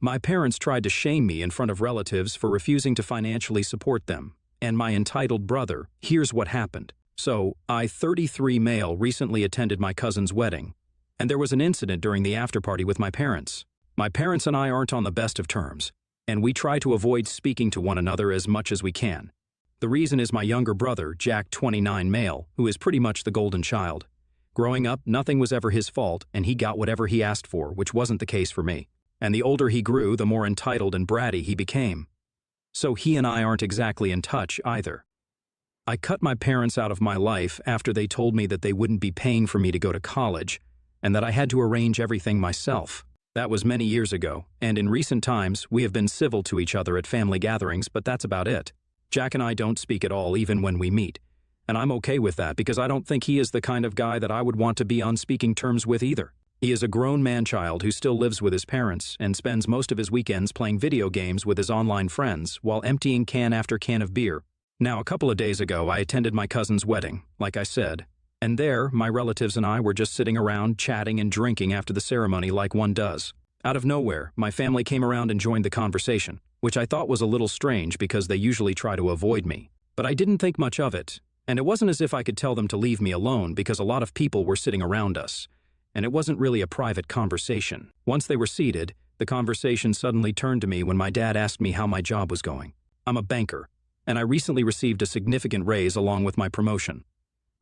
My parents tried to shame me in front of relatives for refusing to financially support them, and my entitled brother. Here's what happened. So, I, 33 male, recently attended my cousin's wedding, and there was an incident during the afterparty with my parents. My parents and I aren't on the best of terms, and we try to avoid speaking to one another as much as we can. The reason is my younger brother, Jack, 29 male, who is pretty much the golden child. Growing up, nothing was ever his fault, and he got whatever he asked for, which wasn't the case for me. And the older he grew, the more entitled and bratty he became. So he and I aren't exactly in touch either. I cut my parents out of my life after they told me that they wouldn't be paying for me to go to college, and that I had to arrange everything myself. That was many years ago, and in recent times, we have been civil to each other at family gatherings, but that's about it. Jack and I don't speak at all even when we meet, and I'm okay with that because I don't think he is the kind of guy that I would want to be on speaking terms with either. He is a grown man-child who still lives with his parents and spends most of his weekends playing video games with his online friends while emptying can after can of beer. Now, a couple of days ago, I attended my cousin's wedding, like I said, and there, my relatives and I were just sitting around chatting and drinking after the ceremony like one does. Out of nowhere, my family came around and joined the conversation, which I thought was a little strange because they usually try to avoid me. But I didn't think much of it, and it wasn't as if I could tell them to leave me alone because a lot of people were sitting around us, and it wasn't really a private conversation. Once they were seated, the conversation suddenly turned to me when my dad asked me how my job was going. I'm a banker, and I recently received a significant raise along with my promotion.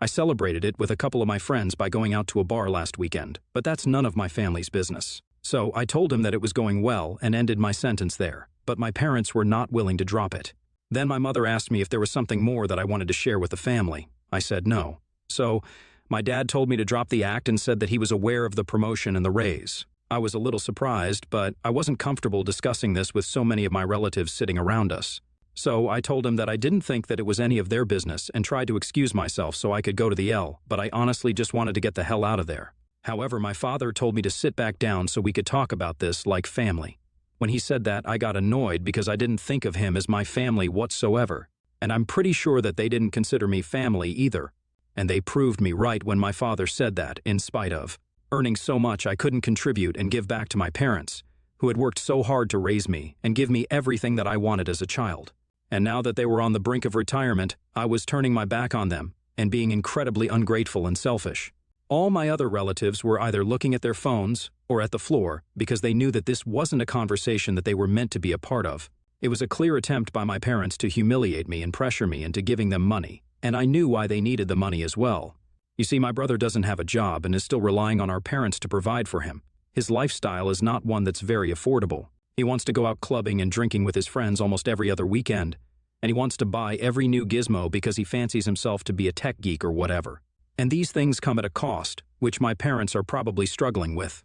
I celebrated it with a couple of my friends by going out to a bar last weekend, but that's none of my family's business. So I told him that it was going well and ended my sentence there, but my parents were not willing to drop it. Then my mother asked me if there was something more that I wanted to share with the family. I said no. So my dad told me to drop the act and said that he was aware of the promotion and the raise. I was a little surprised, but I wasn't comfortable discussing this with so many of my relatives sitting around us. So I told him that I didn't think that it was any of their business and tried to excuse myself so I could go to the L, but I honestly just wanted to get the hell out of there. However, my father told me to sit back down so we could talk about this like family. When he said that, I got annoyed because I didn't think of him as my family whatsoever, and I'm pretty sure that they didn't consider me family either. And they proved me right when my father said that, in spite of earning so much I couldn't contribute and give back to my parents, who had worked so hard to raise me and give me everything that I wanted as a child. And now that they were on the brink of retirement, I was turning my back on them and being incredibly ungrateful and selfish. All my other relatives were either looking at their phones or at the floor because they knew that this wasn't a conversation that they were meant to be a part of. It was a clear attempt by my parents to humiliate me and pressure me into giving them money, and I knew why they needed the money as well. You see, my brother doesn't have a job and is still relying on our parents to provide for him. His lifestyle is not one that's very affordable. He wants to go out clubbing and drinking with his friends almost every other weekend, and he wants to buy every new gizmo because he fancies himself to be a tech geek or whatever. And these things come at a cost, which my parents are probably struggling with.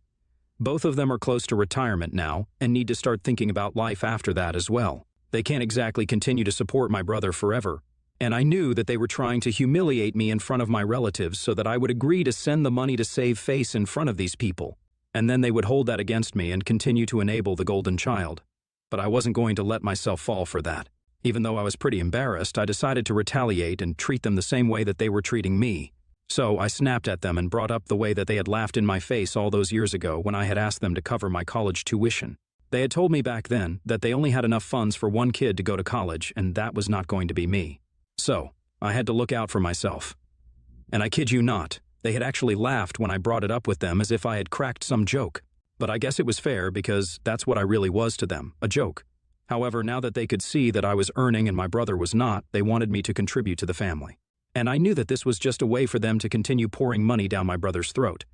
Both of them are close to retirement now and need to start thinking about life after that as well. They can't exactly continue to support my brother forever, and I knew that they were trying to humiliate me in front of my relatives so that I would agree to send the money to save face in front of these people. And then they would hold that against me and continue to enable the golden child. But I wasn't going to let myself fall for that. Even though I was pretty embarrassed, I decided to retaliate and treat them the same way that they were treating me. So I snapped at them and brought up the way that they had laughed in my face all those years ago when I had asked them to cover my college tuition. They had told me back then that they only had enough funds for one kid to go to college, and that was not going to be me. So I had to look out for myself. And I kid you not, they had actually laughed when I brought it up with them as if I had cracked some joke. But I guess it was fair because that's what I really was to them, a joke. However, now that they could see that I was earning and my brother was not, they wanted me to contribute to the family. And I knew that this was just a way for them to continue pouring money down my brother's throat.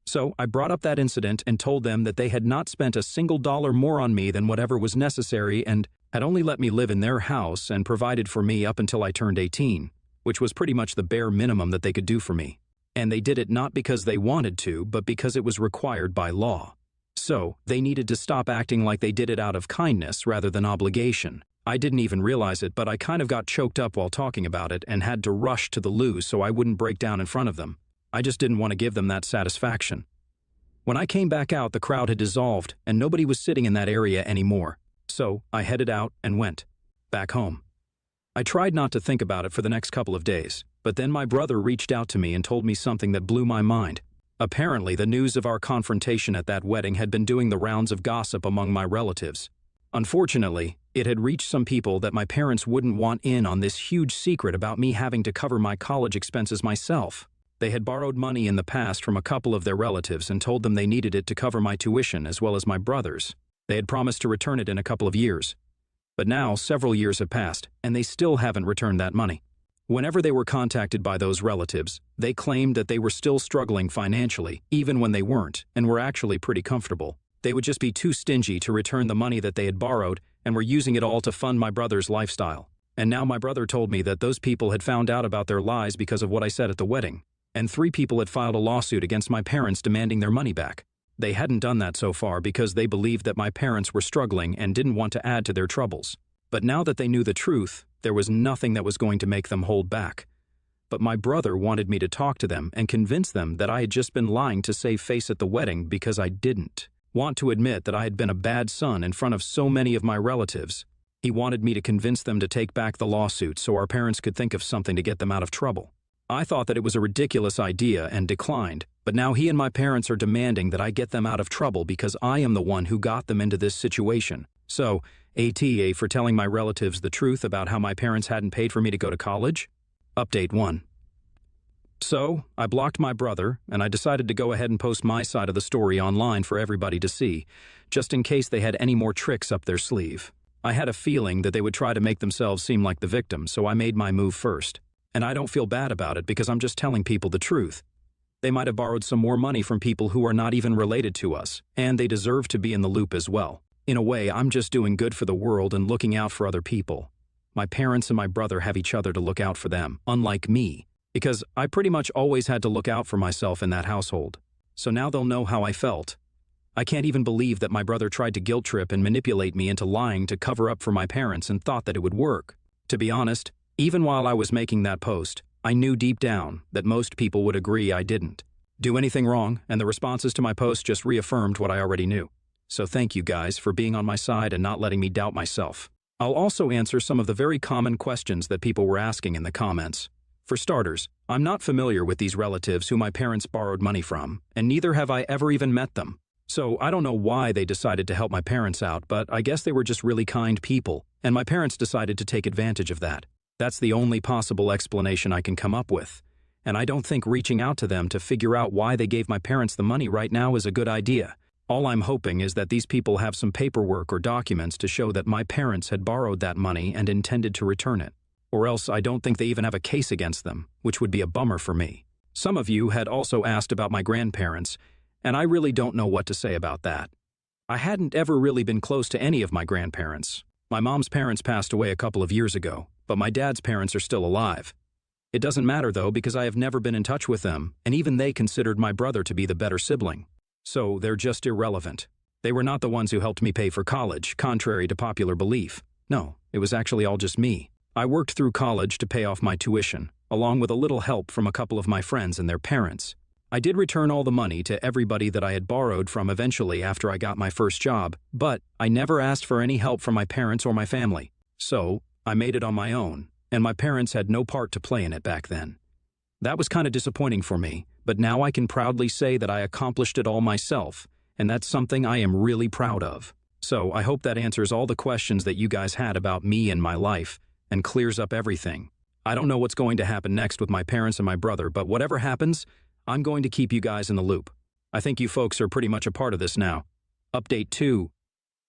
So I brought up that incident and told them that they had not spent a single dollar more on me than whatever was necessary and had only let me live in their house and provided for me up until I turned 18, which was pretty much the bare minimum that they could do for me. And they did it not because they wanted to, but because it was required by law. So they needed to stop acting like they did it out of kindness rather than obligation. I didn't even realize it, but I kind of got choked up while talking about it and had to rush to the loo so I wouldn't break down in front of them. I just didn't want to give them that satisfaction. When I came back out, the crowd had dissolved and nobody was sitting in that area anymore. So I headed out and went back home. I tried not to think about it for the next couple of days, but then my brother reached out to me and told me something that blew my mind. Apparently, the news of our confrontation at that wedding had been doing the rounds of gossip among my relatives. Unfortunately, it had reached some people that my parents wouldn't want in on this huge secret about me having to cover my college expenses myself. They had borrowed money in the past from a couple of their relatives and told them they needed it to cover my tuition as well as my brother's. They had promised to return it in a couple of years. But now, several years have passed, and they still haven't returned that money. Whenever they were contacted by those relatives, they claimed that they were still struggling financially, even when they weren't, and were actually pretty comfortable. They would just be too stingy to return the money that they had borrowed and were using it all to fund my brother's lifestyle. And now my brother told me that those people had found out about their lies because of what I said at the wedding, and 3 people had filed a lawsuit against my parents demanding their money back. They hadn't done that so far because they believed that my parents were struggling and didn't want to add to their troubles. But now that they knew the truth, there was nothing that was going to make them hold back. But my brother wanted me to talk to them and convince them that I had just been lying to save face at the wedding because I didn't want to admit that I had been a bad son in front of so many of my relatives. He wanted me to convince them to take back the lawsuit so our parents could think of something to get them out of trouble. I thought that it was a ridiculous idea and declined, but now he and my parents are demanding that I get them out of trouble because I am the one who got them into this situation. So, ATA for telling my relatives the truth about how my parents hadn't paid for me to go to college? Update 1. So, I blocked my brother, and I decided to go ahead and post my side of the story online for everybody to see, just in case they had any more tricks up their sleeve. I had a feeling that they would try to make themselves seem like the victim, so I made my move first. And I don't feel bad about it because I'm just telling people the truth. They might have borrowed some more money from people who are not even related to us, and they deserve to be in the loop as well. In a way, I'm just doing good for the world and looking out for other people. My parents and my brother have each other to look out for them, unlike me, because I pretty much always had to look out for myself in that household. So now they'll know how I felt. I can't even believe that my brother tried to guilt trip and manipulate me into lying to cover up for my parents and thought that it would work. To be honest, even while I was making that post, I knew deep down that most people would agree I didn't do anything wrong, and the responses to my post just reaffirmed what I already knew. So thank you guys for being on my side and not letting me doubt myself. I'll also answer some of the very common questions that people were asking in the comments. For starters, I'm not familiar with these relatives who my parents borrowed money from, and neither have I ever even met them. So I don't know why they decided to help my parents out, but I guess they were just really kind people, and my parents decided to take advantage of that. That's the only possible explanation I can come up with, and I don't think reaching out to them to figure out why they gave my parents the money right now is a good idea. All I'm hoping is that these people have some paperwork or documents to show that my parents had borrowed that money and intended to return it. Or else I don't think they even have a case against them, which would be a bummer for me. Some of you had also asked about my grandparents, and I really don't know what to say about that. I hadn't ever really been close to any of my grandparents. My mom's parents passed away a couple of years ago, but my dad's parents are still alive. It doesn't matter though because I have never been in touch with them, and even they considered my brother to be the better sibling. So they're just irrelevant. They were not the ones who helped me pay for college, contrary to popular belief. No, it was actually all just me. I worked through college to pay off my tuition, along with a little help from a couple of my friends and their parents. I did return all the money to everybody that I had borrowed from eventually after I got my first job, but I never asked for any help from my parents or my family. So, I made it on my own, and my parents had no part to play in it back then. That was kind of disappointing for me, but now I can proudly say that I accomplished it all myself, and that's something I am really proud of. So, I hope that answers all the questions that you guys had about me and my life, and clears up everything. I don't know what's going to happen next with my parents and my brother, but whatever happens, I'm going to keep you guys in the loop. I think you folks are pretty much a part of this now. Update 2.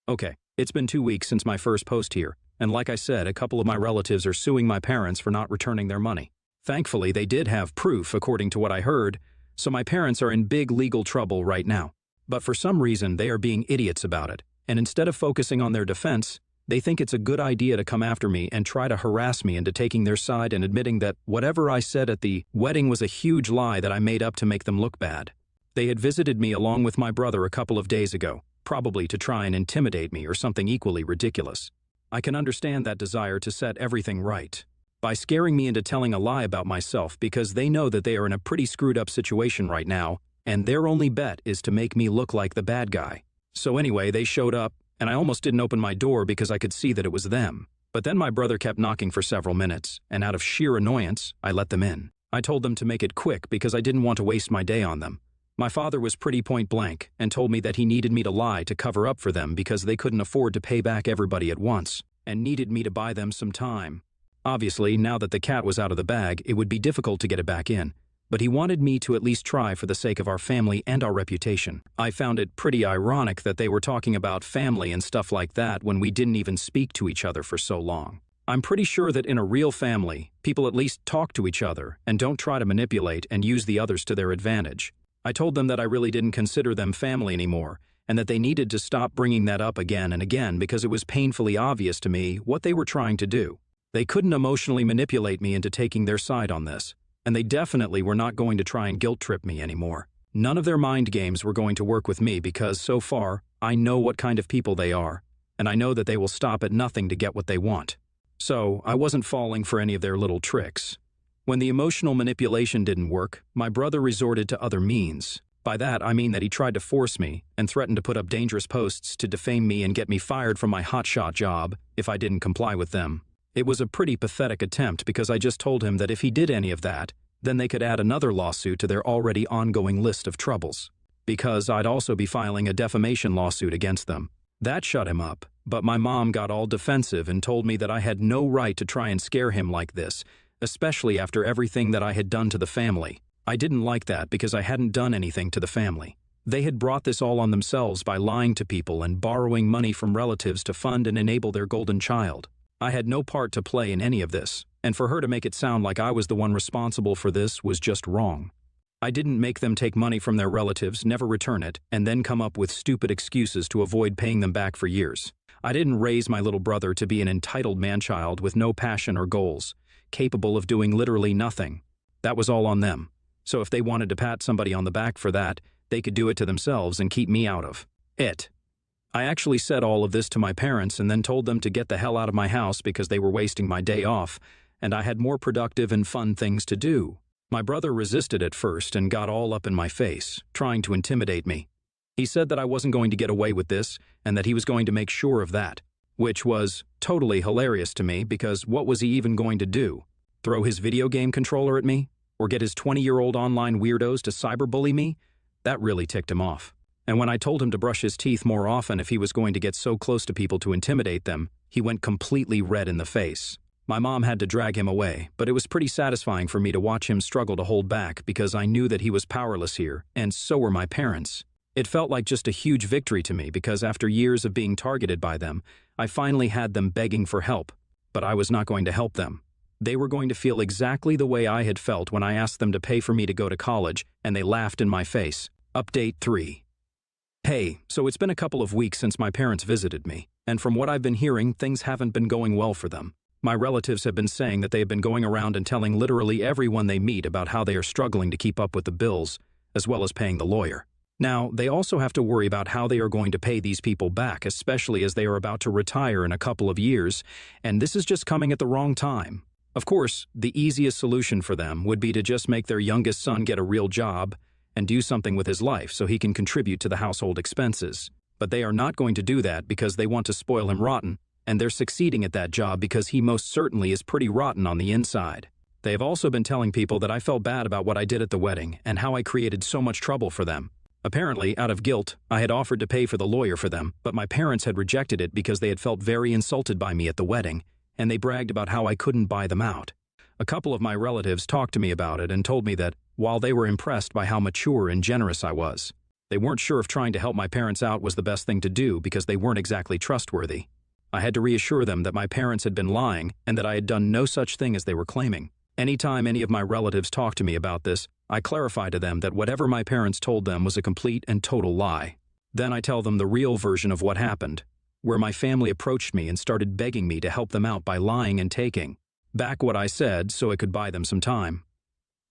Okay, it's been 2 weeks since my first post here, and like I said, a couple of my relatives are suing my parents for not returning their money. Thankfully, they did have proof, according to what I heard, so my parents are in big legal trouble right now. But for some reason, they are being idiots about it, and instead of focusing on their defense, they think it's a good idea to come after me and try to harass me into taking their side and admitting that whatever I said at the wedding was a huge lie that I made up to make them look bad. They had visited me along with my brother a couple of days ago, probably to try and intimidate me or something equally ridiculous. I can understand that desire to set everything right by scaring me into telling a lie about myself because they know that they are in a pretty screwed up situation right now, and their only bet is to make me look like the bad guy. So anyway, they showed up, and I almost didn't open my door because I could see that it was them. But then my brother kept knocking for several minutes, and out of sheer annoyance, I let them in. I told them to make it quick because I didn't want to waste my day on them. My father was pretty point blank and told me that he needed me to lie to cover up for them because they couldn't afford to pay back everybody at once and needed me to buy them some time. Obviously, now that the cat was out of the bag, it would be difficult to get it back in, but he wanted me to at least try for the sake of our family and our reputation. I found it pretty ironic that they were talking about family and stuff like that when we didn't even speak to each other for so long. I'm pretty sure that in a real family, people at least talk to each other and don't try to manipulate and use the others to their advantage. I told them that I really didn't consider them family anymore, and that they needed to stop bringing that up again and again because it was painfully obvious to me what they were trying to do. They couldn't emotionally manipulate me into taking their side on this, and they definitely were not going to try and guilt-trip me anymore. None of their mind games were going to work with me because, so far, I know what kind of people they are, and I know that they will stop at nothing to get what they want. So, I wasn't falling for any of their little tricks. When the emotional manipulation didn't work, my brother resorted to other means. By that, I mean that he tried to force me and threatened to put up dangerous posts to defame me and get me fired from my hotshot job if I didn't comply with them. It was a pretty pathetic attempt because I just told him that if he did any of that, then they could add another lawsuit to their already ongoing list of troubles. Because I'd also be filing a defamation lawsuit against them. That shut him up, but my mom got all defensive and told me that I had no right to try and scare him like this, especially after everything that I had done to the family. I didn't like that because I hadn't done anything to the family. They had brought this all on themselves by lying to people and borrowing money from relatives to fund and enable their golden child. I had no part to play in any of this, and for her to make it sound like I was the one responsible for this was just wrong. I didn't make them take money from their relatives, never return it, and then come up with stupid excuses to avoid paying them back for years. I didn't raise my little brother to be an entitled man-child with no passion or goals, capable of doing literally nothing. That was all on them. So if they wanted to pat somebody on the back for that, they could do it to themselves and keep me out of it. I actually said all of this to my parents and then told them to get the hell out of my house because they were wasting my day off, and I had more productive and fun things to do. My brother resisted at first and got all up in my face, trying to intimidate me. He said that I wasn't going to get away with this and that he was going to make sure of that, which was totally hilarious to me because what was he even going to do? Throw his video game controller at me? Or get his 20-year-old online weirdos to cyberbully me? That really ticked him off. And when I told him to brush his teeth more often if he was going to get so close to people to intimidate them, he went completely red in the face. My mom had to drag him away, but it was pretty satisfying for me to watch him struggle to hold back because I knew that he was powerless here, and so were my parents. It felt like just a huge victory to me because after years of being targeted by them, I finally had them begging for help, but I was not going to help them. They were going to feel exactly the way I had felt when I asked them to pay for me to go to college, and they laughed in my face. Update 3. Hey, so it's been a couple of weeks since my parents visited me, and from what I've been hearing, things haven't been going well for them. My relatives have been saying that they have been going around and telling literally everyone they meet about how they are struggling to keep up with the bills, as well as paying the lawyer. Now, they also have to worry about how they are going to pay these people back, especially as they are about to retire in a couple of years, and this is just coming at the wrong time. Of course, the easiest solution for them would be to just make their youngest son get a real job and do something with his life so he can contribute to the household expenses. But they are not going to do that because they want to spoil him rotten, and they're succeeding at that job because he most certainly is pretty rotten on the inside. They have also been telling people that I felt bad about what I did at the wedding and how I created so much trouble for them. Apparently, out of guilt, I had offered to pay for the lawyer for them, but my parents had rejected it because they had felt very insulted by me at the wedding, and they bragged about how I couldn't buy them out. A couple of my relatives talked to me about it and told me that, while they were impressed by how mature and generous I was, they weren't sure if trying to help my parents out was the best thing to do because they weren't exactly trustworthy. I had to reassure them that my parents had been lying and that I had done no such thing as they were claiming. Anytime any of my relatives talked to me about this, I clarify to them that whatever my parents told them was a complete and total lie. Then I tell them the real version of what happened, where my family approached me and started begging me to help them out by lying and taking back what I said so it could buy them some time.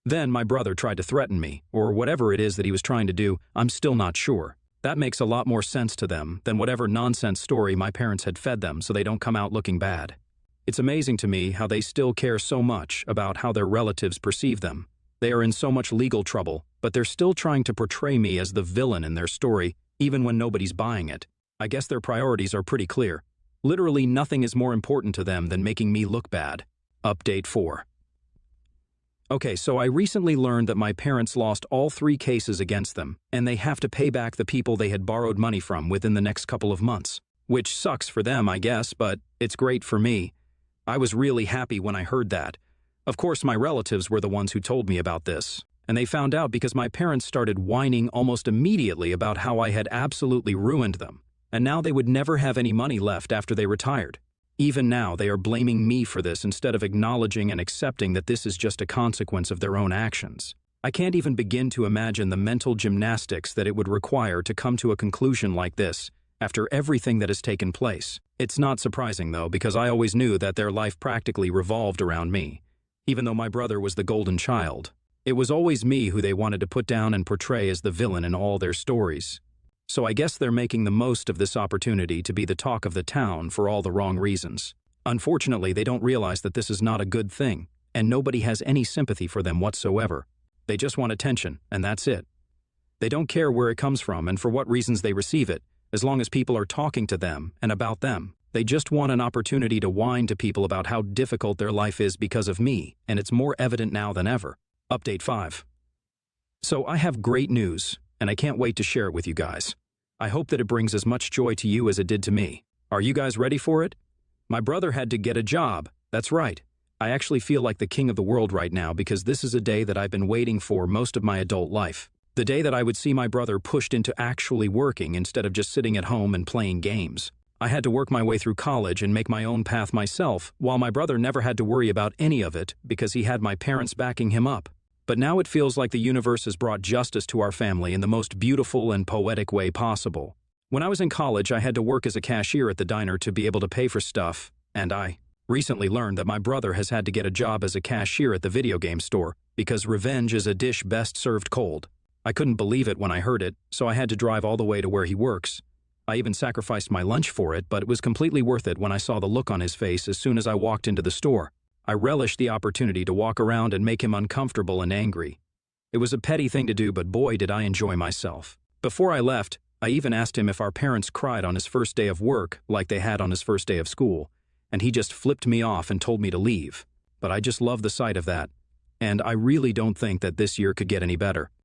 Then my brother tried to threaten me, or whatever it is that he was trying to do, I'm still not sure. That makes a lot more sense to them than whatever nonsense story my parents had fed them so they don't come out looking bad. It's amazing to me how they still care so much about how their relatives perceive them. They are in so much legal trouble, but they're still trying to portray me as the villain in their story, even when nobody's buying it. I guess their priorities are pretty clear. Literally nothing is more important to them than making me look bad. Update 4. Okay, so I recently learned that my parents lost all 3 cases against them, and they have to pay back the people they had borrowed money from within the next couple of months. Which sucks for them, I guess, but it's great for me. I was really happy when I heard that. Of course, my relatives were the ones who told me about this, and they found out because my parents started whining almost immediately about how I had absolutely ruined them, and now they would never have any money left after they retired. Even now, they are blaming me for this instead of acknowledging and accepting that this is just a consequence of their own actions. I can't even begin to imagine the mental gymnastics that it would require to come to a conclusion like this after everything that has taken place. It's not surprising, though, because I always knew that their life practically revolved around me. Even though my brother was the golden child, it was always me who they wanted to put down and portray as the villain in all their stories. So I guess they're making the most of this opportunity to be the talk of the town for all the wrong reasons. Unfortunately, they don't realize that this is not a good thing, and nobody has any sympathy for them whatsoever. They just want attention, and that's it. They don't care where it comes from and for what reasons they receive it, as long as people are talking to them and about them. They just want an opportunity to whine to people about how difficult their life is because of me, and it's more evident now than ever. Update 5. So I have great news, and I can't wait to share it with you guys. I hope that it brings as much joy to you as it did to me. Are you guys ready for it? My brother had to get a job. That's right. I actually feel like the king of the world right now because this is a day that I've been waiting for most of my adult life. The day that I would see my brother pushed into actually working instead of just sitting at home and playing games. I had to work my way through college and make my own path myself, while my brother never had to worry about any of it because he had my parents backing him up. But now it feels like the universe has brought justice to our family in the most beautiful and poetic way possible. When I was in college, I had to work as a cashier at the diner to be able to pay for stuff, and I recently learned that my brother has had to get a job as a cashier at the video game store because revenge is a dish best served cold. I couldn't believe it when I heard it, so I had to drive all the way to where he works. I even sacrificed my lunch for it, but it was completely worth it when I saw the look on his face as soon as I walked into the store. I relished the opportunity to walk around and make him uncomfortable and angry. It was a petty thing to do, but boy did I enjoy myself. Before I left, I even asked him if our parents cried on his first day of work like they had on his first day of school, and he just flipped me off and told me to leave. But I just love the sight of that, and I really don't think that this year could get any better.